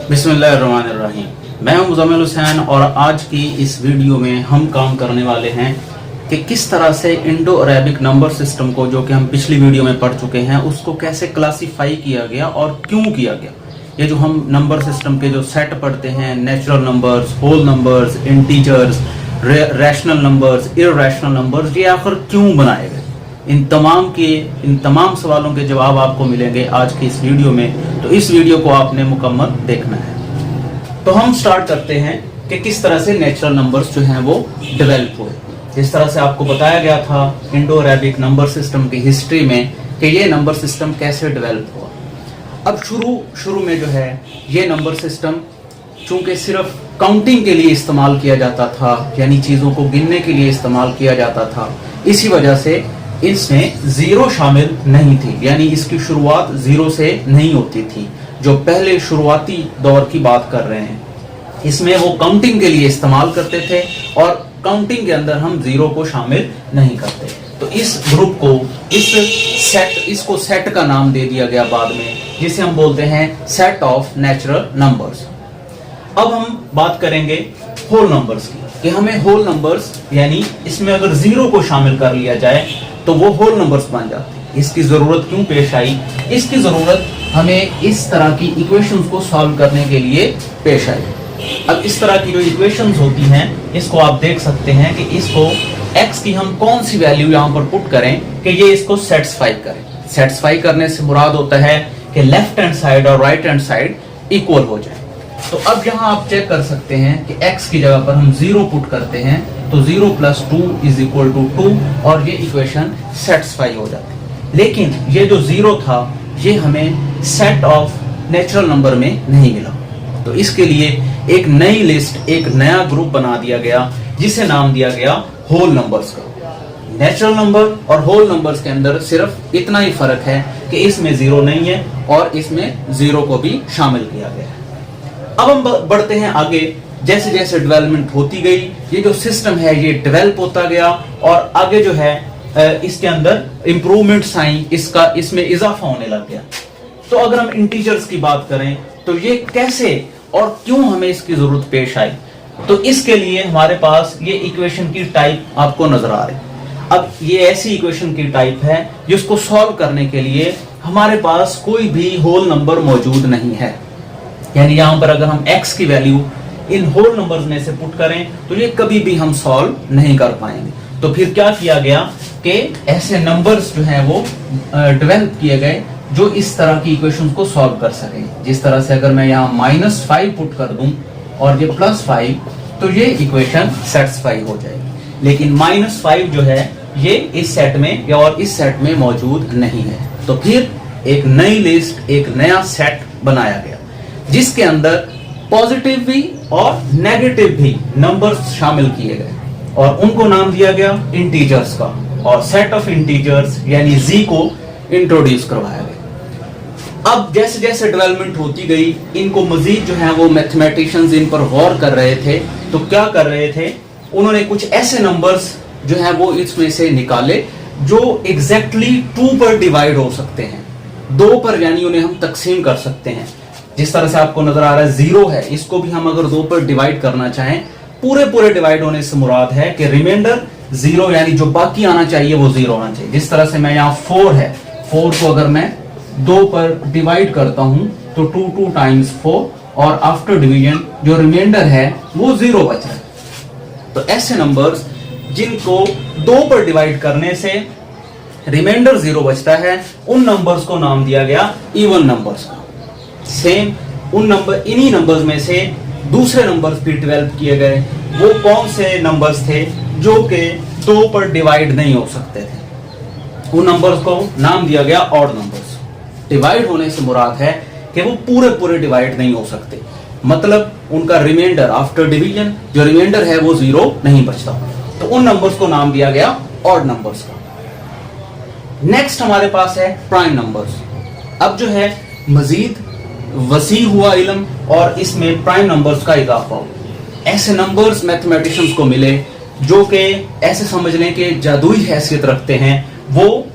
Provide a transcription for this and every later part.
बिस्मिल्लाहिर्रहमानिर्रहीम। मैं हूं मुज़म्मिल हुसैन और आज की इस वीडियो में हम काम करने वाले हैं कि किस तरह से इंडो अरेबिक नंबर सिस्टम को, जो कि हम पिछली वीडियो में पढ़ चुके हैं, उसको कैसे क्लासिफाई किया गया और क्यों किया गया। ये जो हम नंबर सिस्टम के जो सेट पढ़ते हैं, natural numbers, whole numbers, integers, rational numbers, irrational numbers, ये आखिर क्यों बनाए गए, इन तमाम सवालों के जवाब आपको मिलेंगे आज की इस वीडियो में। तो इस वीडियो को आपने मुकम्मल देखना है। तो हम स्टार्ट करते हैं कि किस तरह से नेचुरल नंबर्स जो हैं वो डेवलप हुए। जिस तरह से आपको बताया गया था इंडो अरेबिक नंबर सिस्टम की हिस्ट्री में कि ये नंबर सिस्टम कैसे डेवलप हुआ। अब शुरू में जो है ये नंबर सिस्टम चूंकि सिर्फ काउंटिंग के लिए इस्तेमाल किया जाता था, यानी चीज़ों को गिनने के लिए इस्तेमाल किया जाता था, इसी वजह से इसमें जीरो शामिल नहीं थी, यानी इसकी शुरुआत जीरो से नहीं होती थी। जो पहले शुरुआती दौर की बात कर रहे हैं, इसमें वो काउंटिंग के लिए इस्तेमाल करते थे और काउंटिंग के अंदर हम जीरो को शामिल नहीं करते। तो इस ग्रुप को, इसको सेट का नाम दे दिया गया बाद में, जिसे हम बोलते हैं सेट ऑफ नेचुरल नंबर्स। अब हम बात करेंगे होल नंबर्स की कि हमें होल नंबर्स, यानी इसमें अगर जीरो को शामिल कर लिया जाए तो वो होल नंबर्स बन जाते हैं। इसकी जरूरत क्यों पेश आई? इसकी जरूरत हमें इस तरह की इक्वेशंस को सॉल्व करने के लिए पेश आई। अब इस तरह की जो इक्वेशंस होती हैं, इसको आप देख सकते हैं कि इसको x की हम कौन सी वैल्यू यहाँ पर पुट करें कि ये इसको सेटिस्फाई करे। सेटिस्फाई करने से मुराद होता है कि लेफ्ट हैंड साइड और राइट हैंड साइड इक्वल हो जाए। तो अब यहाँ आप चेक कर सकते हैं कि x की जगह पर हम 0 पुट करते हैं तो 0 + 2 = 2 और ये इक्वेशन सेटिस्फाई हो जाती है। लेकिन ये जो 0 था ये हमें सेट ऑफ नेचुरल नंबर में नहीं मिला। तो इसके लिए एक नई लिस्ट, एक नया ग्रुप बना दिया गया जिसे नाम दिया गया होल नंबर्स का। नेचुरल नंबर और होल नंबर्स के अंदर सिर्फ इतना ही फर्क है कि इसमें 0 नहीं है और इसमें 0 को भी शामिल किया गया है। अब हम बढ़ते हैं आगे। जैसे जैसे डेवलपमेंट होती गई, ये जो सिस्टम है ये डेवलप होता गया और आगे जो है इसके अंदर इंप्रूवमेंट्स आई, इसमें इजाफा होने लग गया। तो अगर हम इंटीजर्स की बात करें तो ये कैसे और क्यों हमें इसकी जरूरत पेश आई, तो इसके लिए हमारे पास ये इक्वेशन की टाइप आपको नजर आ रही है। अब ये ऐसी इक्वेशन की टाइप है जिसको सॉल्व करने के लिए हमारे पास कोई भी होल नंबर मौजूद नहीं है। यानी यहां पर अगर हम x की वैल्यू इन होल नंबर्स में से पुट करें तो ये कभी भी हम सॉल्व नहीं कर पाएंगे। तो फिर क्या किया गया कि ऐसे नंबर्स जो हैं वो डेवलप किए गए जो इस तरह की इक्वेशंस को सॉल्व कर सके। जिस तरह से अगर मैं यहाँ -5 पुट कर दूं और ये +5 तो ये इक्वेशन सेटिस्फाई हो जाएगी। लेकिन -5 जो है ये इस सेट में या और इस सेट में मौजूद नहीं है। तो फिर एक नई लिस्ट, एक नया सेट बनाया गया जिसके अंदर पॉजिटिव भी और नेगेटिव भी नंबर्स शामिल किए गए और उनको नाम दिया गया इंटीजर्स का, और सेट ऑफ इंटीजर्स यानी z को इंट्रोड्यूस करवाया गया। अब जैसे जैसे डेवलपमेंट होती गई, इनको मजीद जो है वो मैथमेटिशियंस इन पर गौर कर रहे थे। तो क्या कर रहे थे, उन्होंने कुछ ऐसे नंबर्स जो है वो इसमें से निकाले जो एग्जैक्टली 2 पर डिवाइड हो सकते हैं, 2 पर, यानी उन्हें हम तकसीम कर सकते हैं। जिस तरह से आपको नजर आ रहा है 0 है, इसको भी हम अगर 2 पर डिवाइड करना चाहें, पूरे डिवाइड होने से मुराद है कि रिमाइंडर 0, यानी जो बाकी आना चाहिए वो 0 होना चाहिए। जिस तरह से मैं यहाँ 4 है, 4 को अगर मैं 2 पर डिवाइड करता हूं तो 2 × 4 और आफ्टर डिवीजन जो रिमाइंडर है वो 0 बच रहा है। तो ऐसे नंबर्स जिनको 2 पर डिवाइड करने से रिमाइंडर 0 बचता है, उन नंबर्स को नाम दिया गया इवन नंबर्स का। सेम इन्हीं नंबर्स में से दूसरे नंबर्स भी डेवलप किए गए। वो कौन से नंबर्स थे जो कि 2 पर डिवाइड नहीं हो सकते थे, उन नंबर्स को नाम दिया गया ऑड नंबर्स। डिवाइड होने से मुराद है कि वो पूरे डिवाइड नहीं हो सकते, मतलब उनका रिमाइंडर आफ्टर डिवीजन जो रिमाइंडर है वो 0 नहीं बचता। तो उन नंबर्स को नाम दिया गया ऑड नंबर्स का। नेक्स्ट हमारे पास है प्राइम नंबर्स। अब जो है मजीद वसी हुआ इल्म और इसमें प्राइम नंबर्स का इजाफा हो। ऐसे नंबर्स मैथमेटिशियंस को मिले जो कि ऐसे समझने के जादुई हैसियत रखते हैं, वो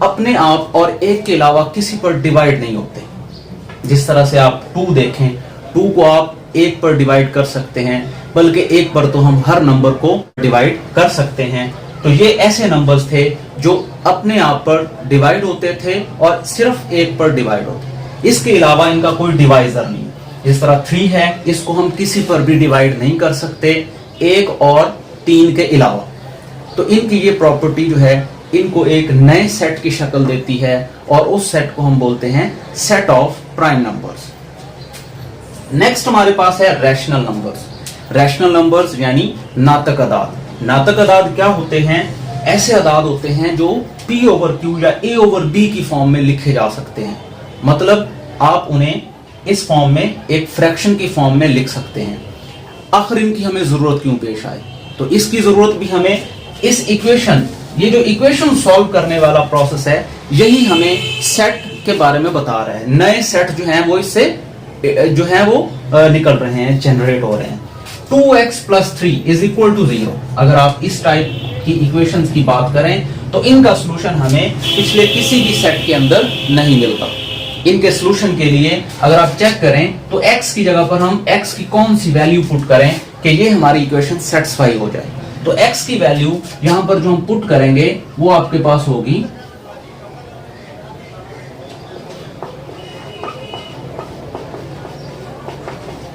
अपने आप और एक के अलावा किसी पर डिवाइड नहीं होते। जिस तरह से आप 2 देखें, 2 को आप 1 पर डिवाइड कर सकते हैं, बल्कि 1 पर तो हम हर नंबर को डिवाइड कर सकते हैं। तो ये ऐसे नंबर्स थे जो अपने आप पर डिवाइड होते थे और सिर्फ 1 पर डिवाइड होते। इसके अलावा इनका कोई डिवाइजर नहीं। इस तरह 3 है, इसको हम किसी पर भी डिवाइड नहीं कर सकते 1 और 3 के अलावा। तो इनकी ये प्रॉपर्टी जो है इनको एक नए सेट की शक्ल देती है और उस सेट को हम बोलते हैं set of prime numbers. Next हमारे पास है रैशनल नंबर्स। रैशनल नंबर्स यानी नातक अदाद। नातक अदाद क्या होते हैं? ऐसे अदाद होते हैं जो P ओवर Q या A ओवर B की फॉर्म में लिखे जा सकते हैं। मतलब आप उन्हें इस फॉर्म में एक फ्रैक्शन की फॉर्म में लिख सकते हैं। आखिर इनकी हमें जरूरत क्यों पेश आई? तो इसकी जरूरत भी हमें इस इक्वेशन, ये जो इक्वेशन सॉल्व करने वाला प्रोसेस है, यही हमें सेट के बारे में बता रहा है। नए सेट जो हैं वो इससे जो है वो निकल रहे हैं, जनरेट हो रहे हैं। 2x + 3 = 0। अगर आप इस टाइप की इक्वेशंस की बात करें तो इनका सॉल्यूशन हमें पिछले किसी भी सेट के अंदर नहीं मिलता। इनके सॉल्यूशन के लिए अगर आप चेक करें तो x की जगह पर हम x की कौन सी वैल्यू पुट करें कि ये हमारी इक्वेशन सेटिस्फाई हो जाए। तो x की वैल्यू यहां पर जो हम पुट करेंगे वो आपके पास होगी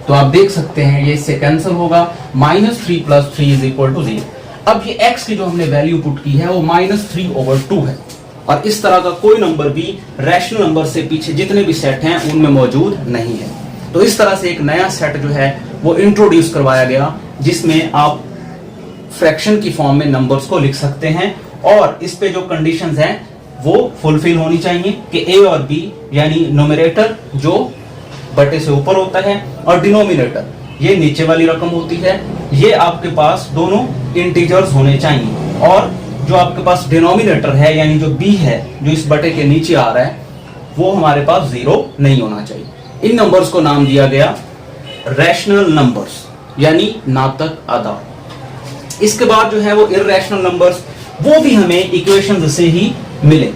तो आप देख सकते हैं ये इससे कैंसिल होगा। -3 + 3 = 0। अब ये x की जो हमने वैल्यू पुट की है वो -3/2 है। और इस तरह का कोई नंबर भी रैशनल नंबर से पीछे जितने भी सेट हैं उनमें मौजूद नहीं है। तो इस तरह से एक नया सेट जो है वो इंट्रोड्यूस करवाया गया जिसमें आप फ्रैक्शन की फॉर्म में नंबर्स को लिख सकते हैं और इस पे जो कंडीशंस हैं वो फुलफिल होनी चाहिए कि a और b यानी न्यूमरेटर जो बटे से ऊपर होता है और डिनोमिनेटर ये नीचे वाली रकम होती है, ये आपके पास दोनों इंटीजर्स होने चाहिए। और जो आपके पास डिनोमिनेटर है यानी जो b है जो इस बटे के नीचे आ रहा है वो हमारे पास 0 नहीं होना चाहिए। इन नंबर्स को नाम दिया गया रैशनल नंबर्स यानी नातक अदाद। इसके बाद जो है वो इर्रेशनल नंबर्स, वो भी हमें इक्वेशंस से ही मिले।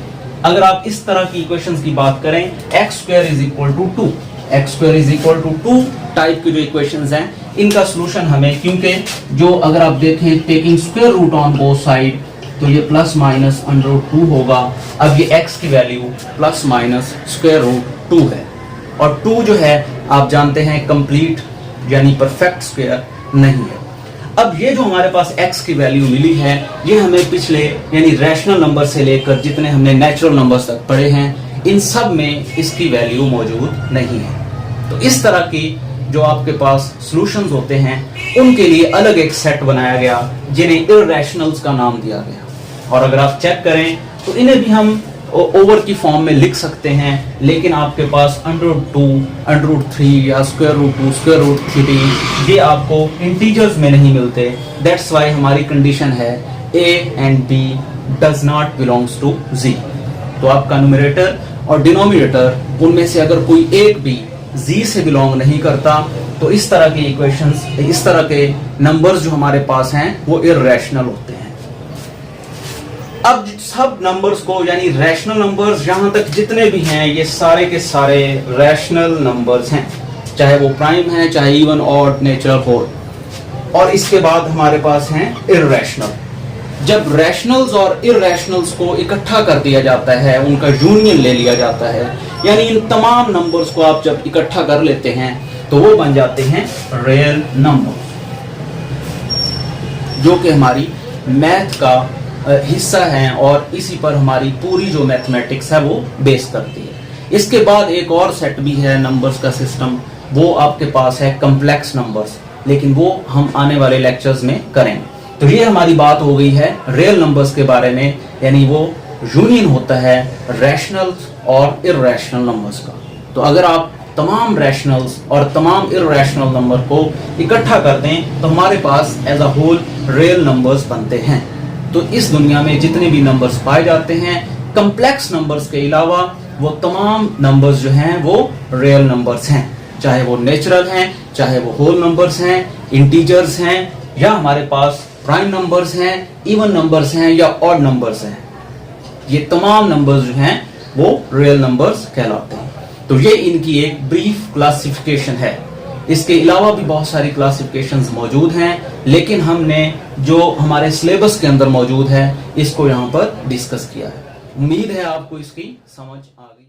अगर आप इस तरह की इक्वेशंस की बात करें x² = 2, x² = 2 टाइप की जो इक्वेशंस हैं इनका सॉल्यूशन हमें, क्योंकि जो अगर आप देखें taking square root on both side तो ये ±√2 होगा। अब ये x की वैल्यू ±√2 है और 2 जो है आप जानते हैं कंप्लीट यानी परफेक्ट स्क्वायर नहीं है। अब ये जो हमारे पास x की वैल्यू मिली है ये हमें पिछले यानी रैशनल नंबर से लेकर जितने हमने नेचुरल नंबर्स तक पढ़े हैं इन सब में इसकी वैल्यू मौजूद नहीं है। तो इस तरह की जो आपके पास सॉल्यूशंस होते हैं उनके लिए अलग एक सेट बनाया गया जिन्हें इर्रेशनल्स का नाम दिया गया। और अगर आप चेक करें तो इन्हें भी हम ओवर की फॉर्म में लिख सकते हैं, लेकिन आपके पास √2, √3 या √2, √3 ये आपको इंटीजर्स में नहीं मिलते। दैट्स वाई हमारी कंडीशन है a and b does not belongs to z। तो आपका न्यूमरेटर और डिनोमिनेटर उनमें से अगर कोई एक भी z से बिलोंग नहीं करता तो इस तरह की इक्वेशंस, इस तरह के नंबर्स जो हमारे पास हैं वो इर्रेशनल होते हैं। अब सब नंबर्स को यानी रैशनल नंबर्स यहां तक जितने भी हैं ये सारे के सारे रैशनल नंबर्स हैं, चाहे वो प्राइम है चाहे इवन ऑड नेचुरल होल। और इसके बाद हमारे पास हैं इर्रेशनल। जब रैशनल्स और इर्रेशनल्स को इकट्ठा कर दिया जाता है, उनका यूनियन ले लिया जाता है, यानी इन तमाम नंबर्स को आप जब इकट्ठा कर लेते हैं तो वो बन जाते हैं रियल नंबर, जो कि हमारी मैथ का हिस्सा है और इसी पर हमारी पूरी जो मैथमेटिक्स है वो बेस करती है। इसके बाद एक और सेट भी है नंबर्स का सिस्टम, वो आपके पास है कॉम्प्लेक्स नंबर्स, लेकिन वो हम आने वाले लेक्चर्स में करेंगे। तो ये हमारी बात हो गई है रियल नंबर्स के बारे में, यानी वो यूनियन होता है रैशनल और इर्रेशनल नंबर्स का। तो अगर आप तमाम रैशनल्स और तमाम इर्रेशनल नंबर को इकट्ठा कर दें तो हमारे पास as a whole real numbers बनते हैं। तो इस दुनिया में जितने भी नंबर्स पाए जाते हैं कॉम्प्लेक्स नंबर्स के अलावा वो तमाम नंबर्स जो हैं वो रियल नंबर्स हैं, चाहे वो नेचुरल हैं, चाहे वो होल नंबर्स हैं, इंटीजर्स हैं, या हमारे पास प्राइम नंबर्स हैं, इवन नंबर्स हैं या ऑड नंबर्स हैं। ये तमाम नंबर्स जो हैं वो रियल नंबर्स कहलाते हैं। तो ये इनकी एक ब्रीफ क्लासिफिकेशन है। इसके अलावा भी बहुत सारी क्लासिफिकेशंस मौजूद हैं, लेकिन हमने जो हमारे सिलेबस के अंदर मौजूद है इसको यहाँ पर डिस्कस किया है। उम्मीद है आपको इसकी समझ आ गई।